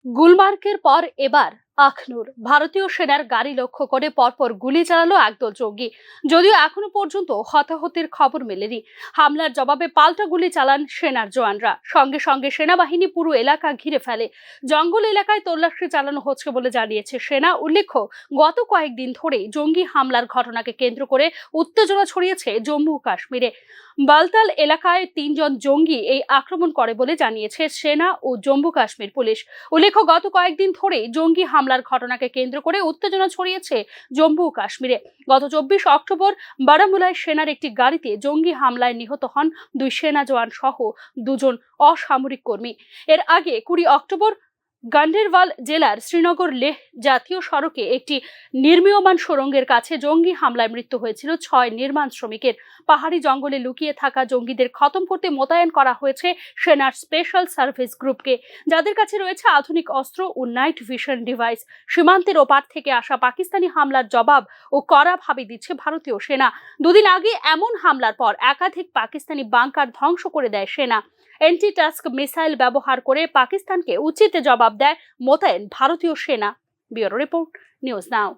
গুলমার্গের পর এবার আখনুর ভারতীয় সেনার গাড়ি লক্ষ্য করে পরপর গুলি চালালো একদল জঙ্গি। যদিও এখনো পর্যন্ত হতাহতের খবর মেলেনি। হামলার জবাবে পাল্টা গুলি চালান সেনার জওয়ানরা। সঙ্গে সঙ্গে সেনাবাহিনী পুরো এলাকা ঘিরে ফেলে। জঙ্গল এলাকায় তল্লাশি চালানো হচ্ছে বলে জানিয়েছে সেনা। উল্লেখ্য, গত কয়েকদিন ধরেই জঙ্গি হামলার ঘটনাকে কেন্দ্র করে উত্তেজনা ছড়িয়েছে জম্মু ও কাশ্মীরে। বালতাল এলাকায় 3 জন জঙ্গি এই আক্রমণ করে বলে জানিয়েছে সেনা ও জম্মু কাশ্মীর পুলিশ। উল্লেখ্য, গত কয়েকদিন ধরেই জঙ্গি হামলার ঘটনাকে কেন্দ্র করে উত্তেজনা ছড়িয়েছে জম্মু ও কাশ্মীরে। গত 24 অক্টোবর বারামুলায় সেনার একটি গাড়িতে জঙ্গি হামলায় নিহত হন 2 সেনা জওয়ান সহ 2 জন অসামরিক কর্মী। এর আগে 20 অক্টোবর গান্ডেরবাল জেলার শ্রীনগর লেহ জাতীয় সড়কে একটি নির্মীয়মান সুড়ঙ্গের কাছে জঙ্গি হামলায় মৃত্যু হয়েছিল 6 নির্মাণ শ্রমিকের। পাহাড়ি জঙ্গলে লুকিয়ে থাকা জঙ্গিদের খতম করতে মোতায়েন করা হয়েছে সেনার স্পেশাল সার্ভিস গ্রুপকে, যাদের কাছে রয়েছে আধুনিক অস্ত্র ও নাইট ভিশন ডিভাইস। সীমান্তের ওপার থেকে আসা পাকিস্তানি হামলার জবাব ও কড়াভাবে দিচ্ছে ভারতীয় সেনা। দুদিন আগে এমন হামলার পর একাধিক পাকিস্তানি বাংকার ধ্বংস করে দেয় সেনা। এন্টি টাস্ক মিসাইল ব্যবহার করে পাকিস্তানকে উচিত জবাব দেয় মোতায়েন ভারতীয় সেনা। Bureau report, news now.